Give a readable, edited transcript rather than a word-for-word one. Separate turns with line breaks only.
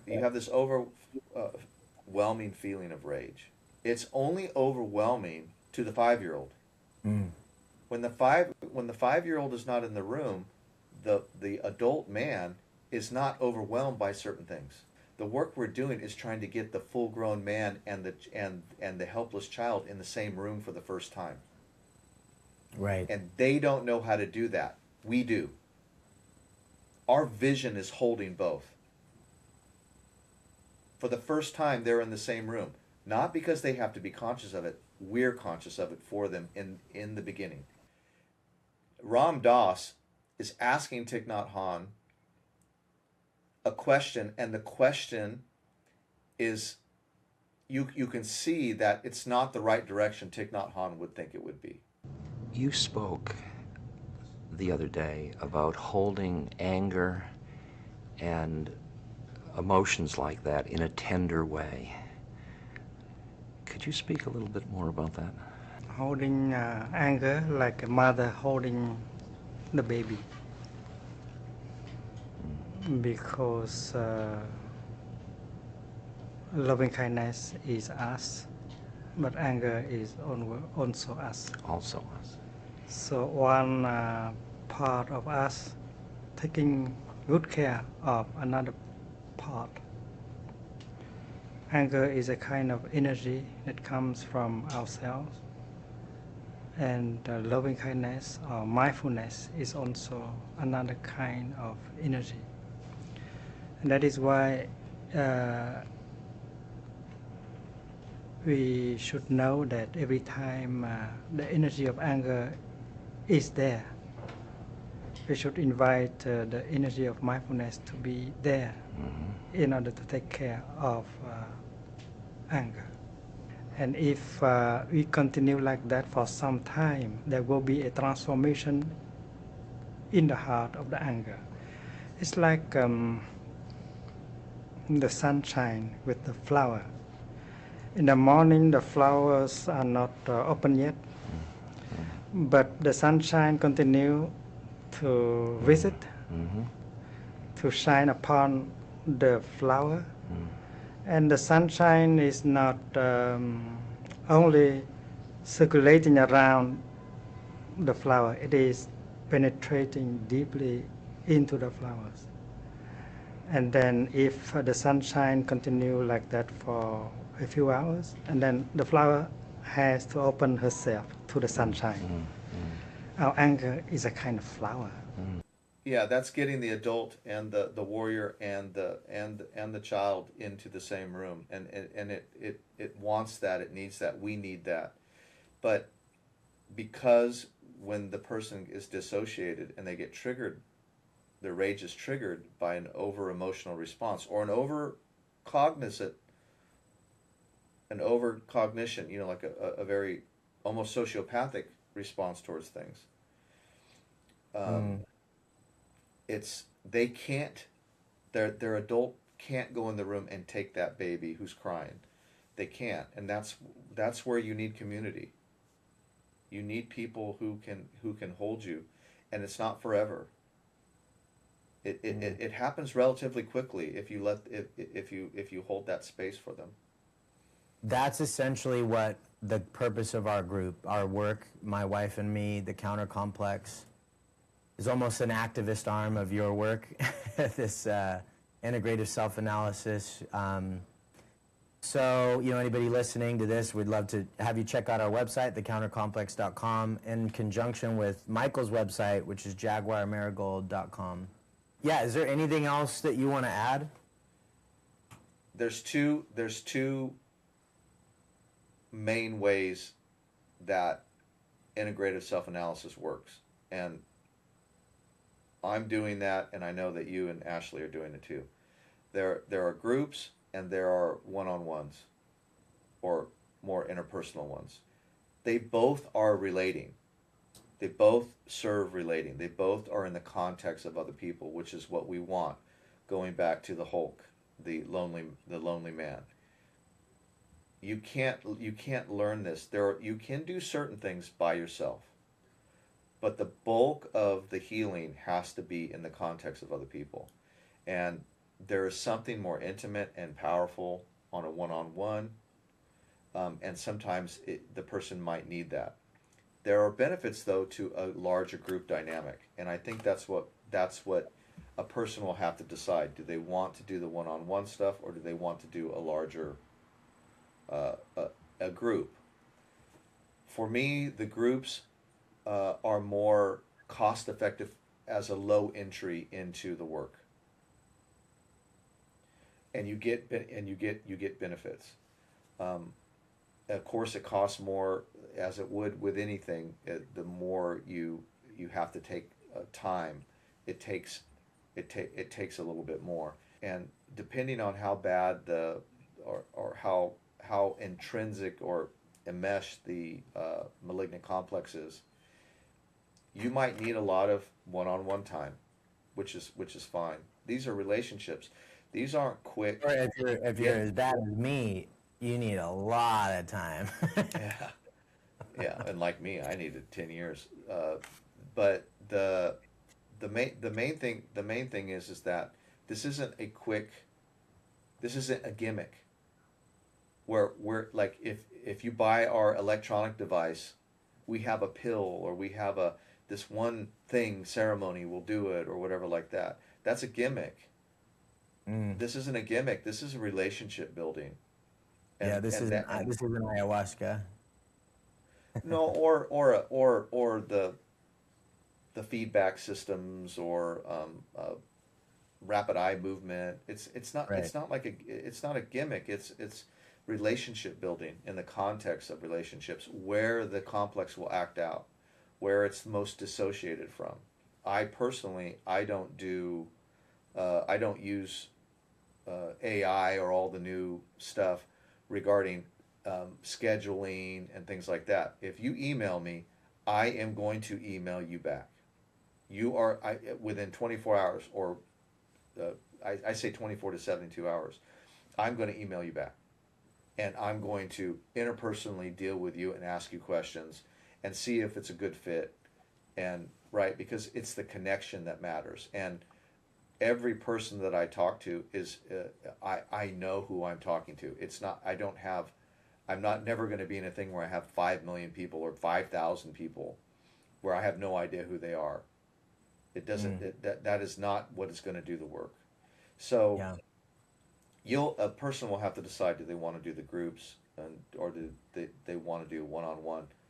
you have this overwhelming feeling of rage. It's only overwhelming to the 5-year-old.
Mm.
When the 5-year-old is not in the room, the adult man is not overwhelmed by certain things. The work we're doing is trying to get the full-grown man and the helpless child in the same room for the first time.
Right.
And they don't know how to do that. We do. Our vision is holding both. For the first time, they're in the same room. Not because they have to be conscious of it. We're conscious of it for them in the beginning. Ram Dass is asking Thich Nhat Hanh a question, and the question is, you can see that it's not the right direction Thich Nhat Hanh would think it would be.
You spoke the other day about holding anger and emotions like that in a tender way. Could you speak a little bit more about that?
Holding anger like a mother holding the baby, because loving kindness is us, but anger is also us.
Also us.
So one part of us taking good care of another part. Anger is a kind of energy that comes from ourselves, and loving kindness or mindfulness is also another kind of energy. And that is why we should know that every time the energy of anger is there, we should invite the energy of mindfulness to be there in order to take care of anger. And if we continue like that for some time, there will be a transformation in the heart of the anger. It's like the sunshine with the flower. In the morning, the flowers are not open yet, but the sunshine continue to visit, to shine upon the flower. And the sunshine is not only circulating around the flower, it is penetrating deeply into the flowers. And then if the sunshine continue like that for a few hours, and then the flower has to open herself to the sunshine. Our anger is a kind of flower.
Yeah, that's getting the adult and the warrior and the child into the same room, and it wants that, it needs that, we need that. But because when the person is dissociated and they get triggered, their rage is triggered by an over emotional response or an over cognition, like a very almost sociopathic response towards things. They can't, their adult can't go in the room and take that baby who's crying. They can't, and that's where you need community. You need people who can hold you, and it's not forever. It happens relatively quickly if you hold that space for them.
That's essentially what the purpose of our group, our work, my wife and me, the Counter Complex, is almost an activist arm of your work, this integrative self-analysis. So, anybody listening to this, we'd love to have you check out our website, thecountercomplex.com, in conjunction with Michael's website, which is jaguarmarigold.com. Yeah, is there anything else that you want to add?
There's two main ways that integrative self-analysis works, and I'm doing that, and I know that you and Ashley are doing it too. There are groups and there are one-on-ones or more interpersonal ones. They both are relating. They both serve relating. They both are in the context of other people, which is what we want. Going back to the Hulk, the lonely man. You can't learn this. You can do certain things by yourself, but the bulk of the healing has to be in the context of other people. And there is something more intimate and powerful on a one-on-one, and sometimes the person might need that. There are benefits though to a larger group dynamic, and I think that's what a person will have to decide. Do they want to do the one-on-one stuff, or do they want to do a larger a group? For me, the groups are more cost effective as a low entry into the work, and you get benefits. Of course, it costs more, as it would with anything. The more you have to take time, it takes it takes a little bit more, and depending on how bad or how intrinsic or enmeshed the malignant complex is, you might need a lot of one-on-one time, which is fine. These are relationships. These aren't quick.
Or if you're as bad as me, you need a lot of time.
Yeah, yeah, and like me, I needed 10 years. But the main thing is that this isn't a quick. This isn't a gimmick. Where we're like, if you buy our electronic device, we have a pill, or we have a this one thing ceremony will do it, or whatever like that. That's a gimmick. This isn't a gimmick. This is a relationship building.
Yeah, this
And
isn't
that and
this isn't ayahuasca.
no, or the feedback systems, or rapid eye movement. It's not
Right.
it's not like it's not a gimmick. It's relationship building in the context of relationships, where the complex will act out, where it's most dissociated from. I personally, I don't use AI or all the new stuff regarding scheduling and things like that. If you email me, I am going to email you back. Within 24 hours, or I say 24 to 72 hours, I'm going to email you back. And I'm going to interpersonally deal with you and ask you questions and see if it's a good fit. And right, because it's the connection that matters. And every person that I talk to is, I know who I'm talking to. It's not, I don't have, I'm not never going to be in a thing where I have 5 million people or 5,000 people where I have no idea who they are. It doesn't, that is not what is going to do the work. So
Yeah.
a person will have to decide, do they want to do the groups, or do they want to do one-on-one.